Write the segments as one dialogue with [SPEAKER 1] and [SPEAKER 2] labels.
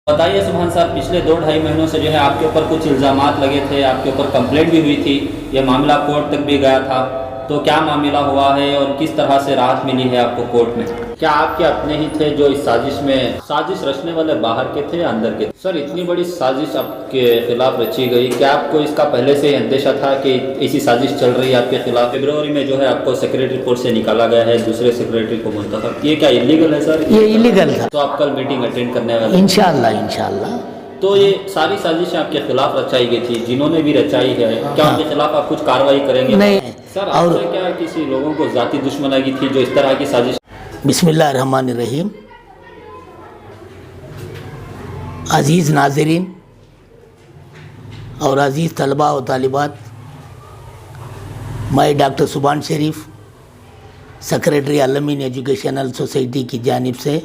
[SPEAKER 1] بتائیے سبحان صاحب، پچھلے 2-2.5 مہینوں سے جو ہے آپ کے اوپر کچھ الزامات لگے تھے، آپ کے اوپر کمپلینٹ بھی ہوئی تھی، یہ معاملہ کورٹ تک بھی گیا تھا، تو کیا معاملہ ہوا ہے اور کس طرح سے راحت ملی ہے آپ کو کورٹ میں؟ کیا آپ کے اپنے ہی تھے جو اس سازش رچنے والے باہر کے تھے یا اندر کے تھے؟ سر، اتنی بڑی سازش آپ کے خلاف رچی گئی، کیا آپ کو اس کا پہلے سے اندیشہ تھا کہ ایسی سازش چل رہی ہے آپ کے خلاف؟ فبروری میں جو ہے آپ کو سیکریٹری پوسٹ سے نکالا گیا ہے، دوسرے سیکریٹری کو منتخب، یہ کیا انلیگل ہے سر؟
[SPEAKER 2] یہ انلیگل تھا.
[SPEAKER 1] تو آپ کل میٹنگ اٹینڈ کرنے والے ہیں؟
[SPEAKER 2] انشاءاللہ.
[SPEAKER 1] تو یہ ساری سازشیں آپ کے خلاف رچائی گئی تھی، جنہوں نے بھی رچائی ہے، کیا ان کے خلاف آپ کچھ کارروائی کریں گے؟
[SPEAKER 2] نہیں
[SPEAKER 1] سر، آپ سے کیا کسی لوگوں کو ذاتی دشمنی تھی جو اس طرح کی سازش؟
[SPEAKER 2] بسم اللہ الرحمن الرحیم. عزیز ناظرین اور عزیز طلباء و طالبات، میں ڈاکٹر سبحان شریف، سیکریٹری الامین ایجوکیشنل سوسائٹی کی جانب سے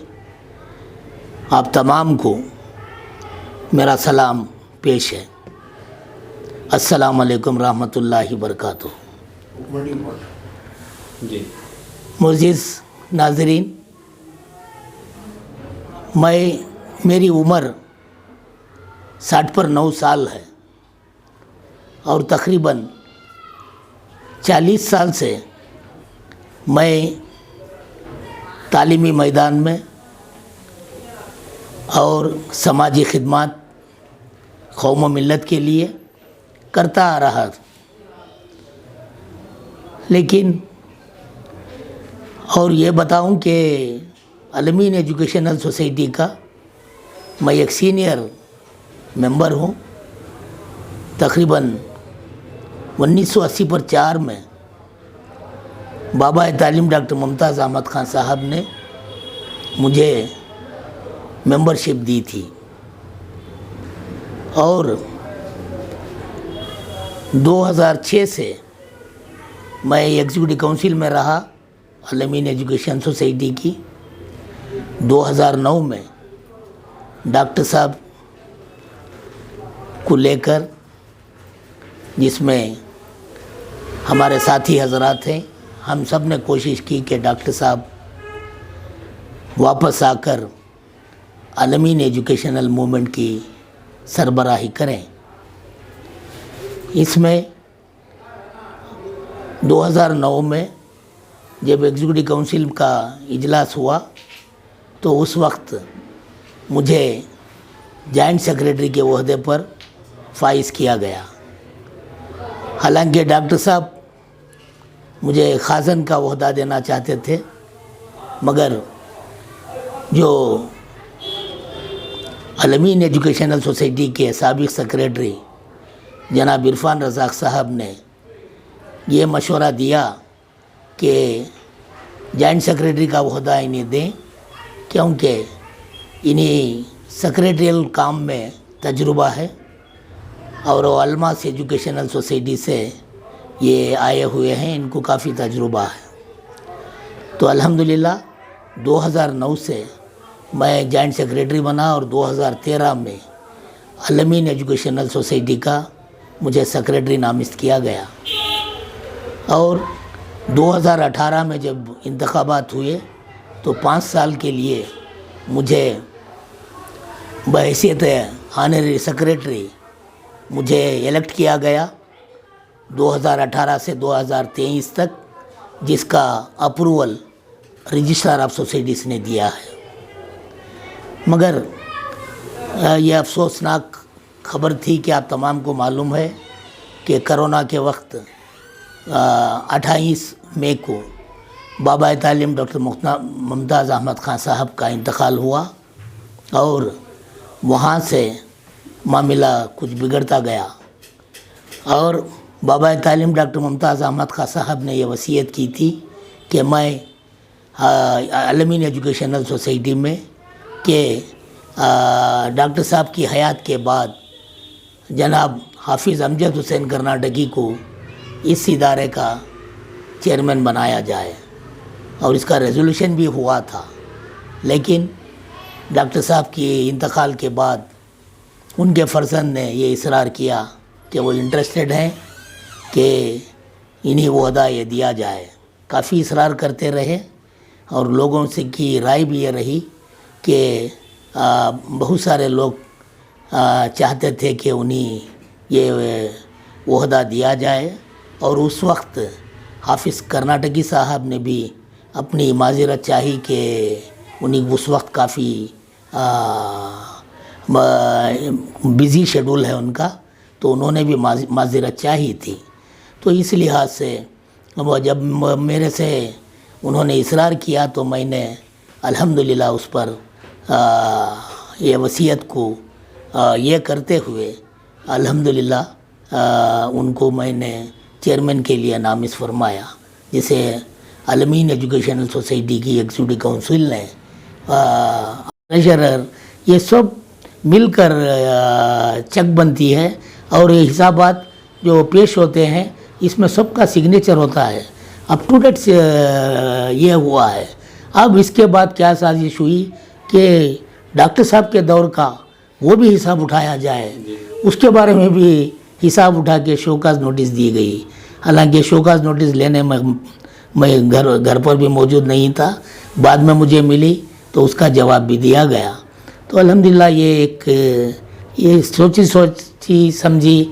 [SPEAKER 2] آپ تمام کو میرا سلام پیش ہے. السلام علیکم رحمۃ اللہ وبرکاتہ.
[SPEAKER 1] جی
[SPEAKER 2] معزز ناظرین، میری عمر 60 پر 9 سال ہے اور تقریباً 40 سال سے میں تعلیمی میدان میں اور سماجی خدمات قوم و ملت کے لیے کرتا آ رہا. لیکن اور یہ بتاؤں کہ الامین ایجوکیشنل سوسائٹی کا میں ایک سینئر ممبر ہوں. تقریباً 1980 پر 4 میں بابا تعلیم ڈاکٹر ممتاز احمد خان صاحب نے مجھے ممبرشپ دی تھی اور 2006 سے میں ایگزیکٹو کونسل میں رہا الامین ایجوکیشن سوسائٹی کی. 2009 میں ڈاکٹر صاحب کو لے کر، جس میں ہمارے ساتھی حضرات ہیں، ہم سب نے کوشش کی کہ ڈاکٹر صاحب واپس آ کر الامین ایجوکیشنل موومنٹ کی سربراہی کریں. اس میں 2009 میں جب ایگزیکٹو کونسل کا اجلاس ہوا تو اس وقت مجھے جوائنٹ سیکریٹری کے عہدے پر فائز کیا گیا. حالانکہ ڈاکٹر صاحب مجھے خازن کا عہدہ دینا چاہتے تھے، مگر جو الامین ایجوکیشنل سوسائٹی کے سابق سیکریٹری جناب عرفان رزاق صاحب نے یہ مشورہ دیا کہ جوائنٹ سیکریٹری کا عہدہ انہیں دیں، کیونکہ انہیں سیکریٹریل کام میں تجربہ ہے اور وہ الماس ایجوکیشنل سوسائٹی سے یہ آئے ہوئے ہیں، ان کو کافی تجربہ ہے. تو الحمدللہ 2009 سے میں جوائنٹ سیکریٹری بنا اور 2013 میں الامین ایجوکیشنل سوسائٹی کا مجھے سیکریٹری نامزد کیا گیا. اور 2018 میں جب انتخابات ہوئے تو 5 سال کے لیے مجھے بحیثیت آنرری سیکریٹری مجھے الیکٹ کیا گیا 2018 سے 2023 تک، جس کا اپروول رجسٹرار آف سوسائٹیز نے دیا ہے. مگر یہ افسوسناک خبر تھی کہ آپ تمام کو معلوم ہے کہ کرونا کے وقت 28 مئی کو بابا تعلیم ڈاکٹر ممتاز احمد خان صاحب کا انتقال ہوا اور وہاں سے معاملہ کچھ بگڑتا گیا. اور بابا تعلیم ڈاکٹر ممتاز احمد خان صاحب نے یہ وصیت کی تھی کہ میں الامین ایجوکیشنل سوسائٹی میں کہ ڈاکٹر صاحب کی حیات کے بعد جناب حافظ امجد حسین کرناٹکی کو اس ادارے کا چیئرمین بنایا جائے، اور اس کا ریزولوشن بھی ہوا تھا. لیکن ڈاکٹر صاحب کی انتقال کے بعد ان کے فرزند نے یہ اصرار کیا کہ وہ انٹرسٹڈ ہیں کہ انہیں وہ عہدہ یہ دیا جائے. کافی اصرار کرتے رہے اور لوگوں سے کی رائے بھی یہ رہی کہ بہت سارے لوگ چاہتے تھے کہ انہیں یہ عہدہ دیا جائے، اور اس وقت حافظ کرناٹکی صاحب نے بھی اپنی معذرت چاہی کہ انہیں اس وقت کافی بزی شیڈول ہے ان کا، تو انہوں نے بھی معذرت چاہی تھی۔ تو اس لحاظ سے جب میرے سے انہوں نے اصرار کیا تو میں نے الحمدللہ اس پر یہ وصیت کو یہ کرتے ہوئے الحمدللہ ان کو میں نے چیئرمین کے لیے نامزد فرمایا، جسے عالمین ایجوکیشنل سوسائٹی کی ایگزیکٹو کونسل نے ٹریجرر یہ سب مل کر چیک بنتی ہے، اور یہ حسابات جو پیش ہوتے ہیں اس میں سب کا سگنیچر ہوتا ہے، اپ ٹو ڈیٹ یہ ہوا ہے۔ اب اس کے بعد کیا سازش ہوئی کہ ڈاکٹر صاحب کے دور کا وہ بھی حساب اٹھایا جائے، اس کے بارے میں بھی حساب اٹھا کے شوکاز نوٹس دی گئی۔ حالانکہ شوکاز نوٹس لینے میں گھر پر بھی موجود نہیں تھا، بعد میں مجھے ملی تو اس کا جواب بھی دیا گیا۔ تو الحمدللہ یہ ایک سوچی سمجھی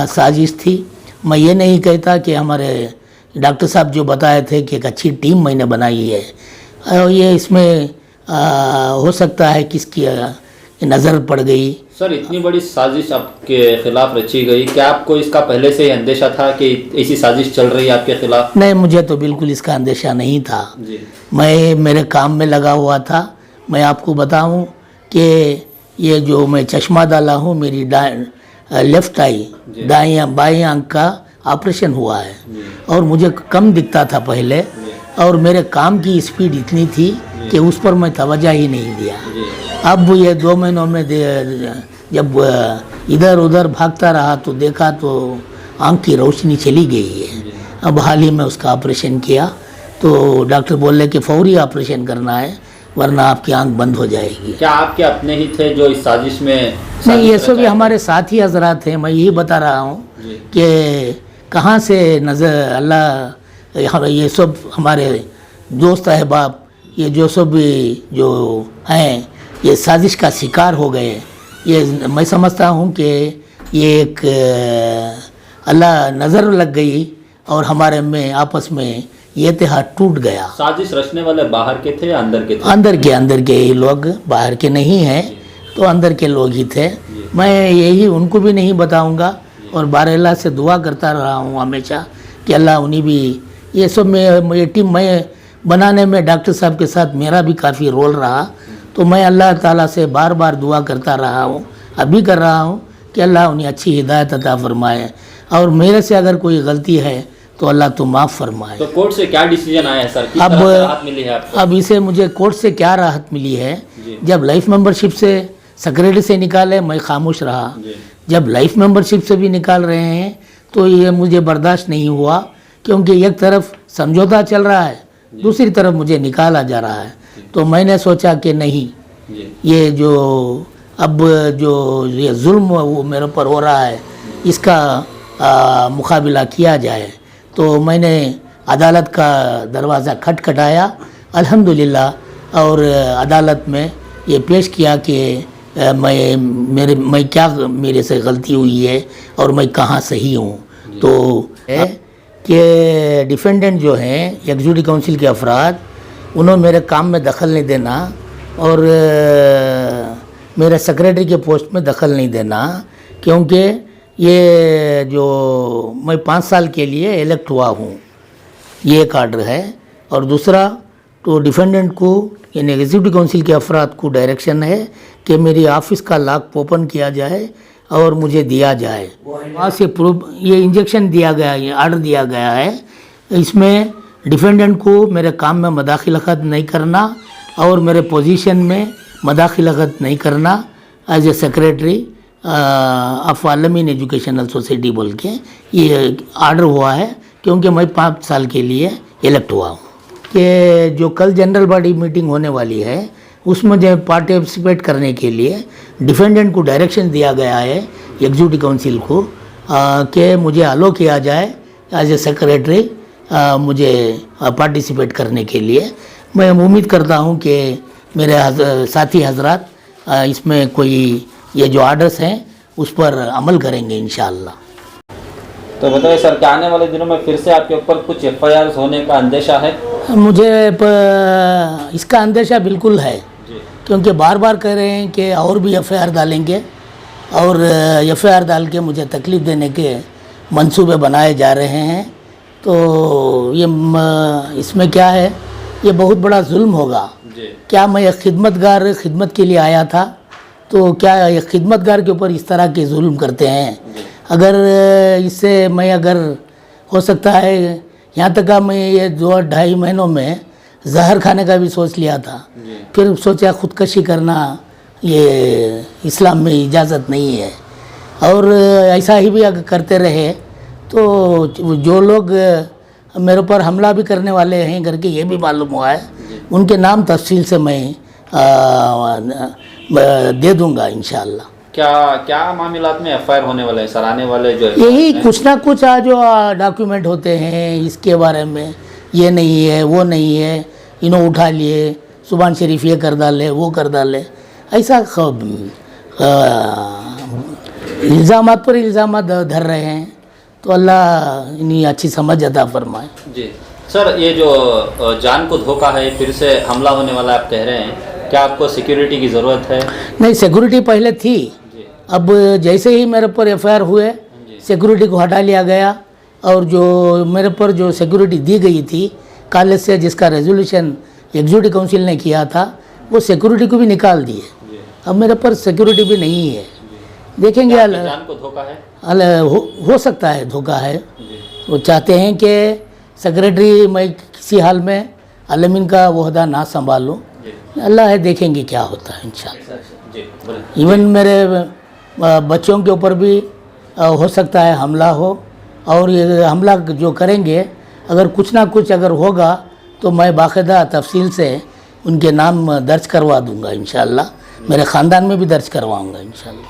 [SPEAKER 2] سازش تھی۔ میں یہ نہیں کہتا کہ ہمارے ڈاکٹر صاحب جو بتائے تھے کہ ایک اچھی ٹیم میں نے بنائی ہے، یہ اس میں ہو سکتا ہے کس کی نظر پڑ گئی۔
[SPEAKER 1] سر اتنی بڑی سازش آپ کے خلاف رچی گئی، کیا آپ کو اس کا پہلے سے ہی اندیشہ تھا کہ ایسی سازش چل رہی ہے آپ کے خلاف؟
[SPEAKER 2] نہیں، مجھے تو بالکل اس کا اندیشہ نہیں تھا۔ میں میرے کام میں لگا ہوا تھا۔ میں آپ کو بتاؤں کہ یہ جو میں چشمہ ڈالا ہوں، میری لیفٹ آئی بائیں آنکھ کا آپریشن ہوا ہے، اور مجھے کم دکھتا تھا پہلے، اور میرے کام کی اسپیڈ اتنی تھی کہ اس پر میں توجہ ہی نہیں دیا۔ اب یہ 2 مہینوں میں جب ادھر ادھر بھاگتا رہا تو دیکھا تو آنکھ کی روشنی چلی گئی ہے۔ اب حال ہی میں اس کا آپریشن کیا تو ڈاکٹر بولے کہ فوری آپریشن کرنا ہے ورنہ آپ کی آنکھ بند ہو جائے گی۔
[SPEAKER 1] کیا آپ کے اپنے ہی تھے جو اس سازش میں؟
[SPEAKER 2] نہیں، یہ سب ہمارے ساتھی حضرات ہیں۔ میں یہی بتا رہا ہوں کہ کہاں سے نظر اللہ، یہ سب ہمارے دوست احباب، یہ جو سب جو ہیں یہ سازش کا شکار ہو گئے۔ یہ میں سمجھتا ہوں کہ یہ ایک اللہ نظر لگ گئی اور ہمارے میں آپس میں یہ اتحاد ٹوٹ گیا۔
[SPEAKER 1] سازش رچنے والے باہر کے تھے یا اندر کے تھے؟
[SPEAKER 2] اندر کے ہی لوگ، باہر کے نہیں ہیں، تو اندر کے لوگ ہی تھے۔ میں یہی ان کو بھی نہیں بتاؤں گا، اور بار اللہ سے دعا کرتا رہا ہوں ہمیشہ کہ اللہ انہیں بھی یہ سب میں ٹیم میں بنانے میں ڈاکٹر صاحب کے ساتھ میرا بھی کافی رول رہا، تو میں اللہ تعالیٰ سے بار بار دعا کرتا رہا ہوں، ابھی کر رہا ہوں کہ اللہ انہیں اچھی ہدایت عطا فرمائے، اور میرے سے اگر کوئی غلطی ہے تو اللہ تو معاف فرمائے۔
[SPEAKER 1] تو کورٹ سے کیا ڈیسیجن آیا ہے سر؟ کس طرح سے راحت ملی ہے آپ کو؟
[SPEAKER 2] اب اسے مجھے کورٹ سے کیا راحت ملی ہے، جب لائف ممبرشپ سے سیکریٹری سے نکالے میں خاموش رہا، جب لائف ممبرشپ سے بھی نکال رہے ہیں تو یہ مجھے برداشت نہیں ہوا، کیونکہ ایک طرف سمجھوتا چل رہا ہے، دوسری طرف مجھے نکالا جا رہا ہے۔ تو میں نے سوچا کہ نہیں، یہ جو اب جو یہ ظلم وہ میرے پر ہو رہا ہے اس کا مقابلہ کیا جائے۔ تو میں نے عدالت کا دروازہ کھٹکھٹایا الحمدللہ، اور عدالت میں یہ پیش کیا کہ میں کیا میرے سے غلطی ہوئی ہے اور میں کہاں صحیح ہوں۔ تو کہ ڈیفینڈنٹ جو ہیں ایگزیکٹو کونسل کے افراد، انہوں نے میرے کام میں دخل نہیں دینا اور میرے سیکریٹری کے پوسٹ میں دخل نہیں دینا، کیونکہ یہ جو میں 5 سال کے لیے الیکٹ ہوا ہوں، یہ ایک آرڈر ہے۔ اور دوسرا تو ڈیفینڈنٹ کو یعنی ایگزیکٹو کونسل کے افراد کو ڈائریکشن ہے کہ میری آفس کا لاک اوپن کیا جائے اور مجھے دیا جائے۔ وہاں سے یہ انجیکشن دیا گیا، یہ آرڈر دیا گیا ہے، اس میں ڈیفینڈنٹ کو میرے کام میں مداخلت نہیں کرنا اور میرے پوزیشن میں مداخلت نہیں کرنا ایز اے سیکریٹری آف عالمین ایجوکیشنل سوسائٹی بول کے یہ آرڈر ہوا ہے، کیونکہ میں 5 سال کے لیے الیکٹ ہوا ہوں۔ کہ جو کل جنرل باڈی میٹنگ ہونے والی ہے اس میں جو پارٹیسپیٹ کرنے کے لیے ڈیفینڈنٹ کو ڈائریکشن دیا گیا ہے ایگزیکٹو کونسل کو کہ مجھے الاؤ کیا جائے ایز اے سیکریٹری مجھے پارٹیسپیٹ کرنے کے لیے۔ میں امید کرتا ہوں کہ میرے ساتھی حضرات اس میں کوئی یہ جو آرڈرس ہیں اس پر عمل کریں گے انشاءاللہ۔
[SPEAKER 1] تو بتائیے سر کہ آنے والے دنوں میں پھر سے آپ کے اوپر کچھ FIRs ہونے کا اندیشہ ہے؟
[SPEAKER 2] مجھے اس کا اندیشہ بالکل ہے،
[SPEAKER 1] جی
[SPEAKER 2] کیونکہ بار بار کہہ رہے ہیں کہ اور بھی FIR ڈالیں گے، اور FIR ڈال کے مجھے تکلیف دینے کے منصوبے بنائے جا رہے ہیں۔ تو یہ اس میں کیا ہے، یہ بہت بڑا ظلم ہوگا۔
[SPEAKER 1] جی
[SPEAKER 2] کیا میں ایک خدمت کے لیے آیا تھا، تو کیا ایک خدمت گار کے اوپر اس طرح کے ظلم کرتے ہیں؟ اگر اس سے میں اگر ہو سکتا ہے یہاں تک میں یہ 2-2.5 مہینوں میں زہر کھانے کا بھی سوچ لیا تھا، پھر سوچا خودکشی کرنا یہ اسلام میں اجازت نہیں ہے، اور ایسا ہی بھی اگر کرتے رہے تو جو لوگ میرے اوپر حملہ بھی کرنے والے ہیں کر کے یہ بھی معلوم ہوا ہے، ان کے نام تفصیل سے میں دے دوں گا انشاءاللہ۔
[SPEAKER 1] کیا معاملات میں FIR ہونے والے ہیں سر آنے والے جو
[SPEAKER 2] یہی کچھ نہ کچھ جو ڈاکیومنٹ ہوتے ہیں اس کے بارے میں، یہ نہیں ہے وہ نہیں ہے، انہوں اٹھا لیے، زبان شریف یہ کر ڈالے وہ کر ڈالے، ایسا الزامات پر الزامات دھر رہے ہیں۔ تو اللہ انہیں اچھی سمجھ عطا فرمائے۔
[SPEAKER 1] جی سر، یہ جو جان کو دھوکہ ہے، پھر سے حملہ ہونے والا آپ کہہ رہے ہیں، کیا آپ کو سیکیورٹی کی ضرورت ہے؟
[SPEAKER 2] نہیں، سیکورٹی پہلے تھی، اب جیسے ہی میرے پر FIR ہوئے سیکورٹی کو ہٹا لیا گیا، اور جو میرے پر جو سیکورٹی دی گئی تھی کالج سے، جس کا ریزولوشن ایگزیکٹو کونسل نے کیا تھا، وہ سیکورٹی کو بھی نکال دیے، اب میرے پر سیکورٹی بھی نہیں ہے۔ دیکھیں گے،
[SPEAKER 1] جان کو دھوکہ ہے؟
[SPEAKER 2] ہو سکتا ہے دھوکہ ہے۔ وہ چاہتے ہیں کہ سیکریٹری میں کسی حال میں علمین کا عہدہ نہ سنبھالوں، اللہ ہے، دیکھیں گے کیا ہوتا ہے انشاءاللہ۔ ایون میرے بچوں کے اوپر بھی ہو سکتا ہے حملہ ہو، اور یہ حملہ جو کریں گے اگر کچھ نہ کچھ اگر ہوگا تو میں باقاعدہ تفصیل سے ان کے نام درج کروا دوں گا انشاءاللہ، میرے خاندان میں بھی درج کرواؤں گا انشاءاللہ۔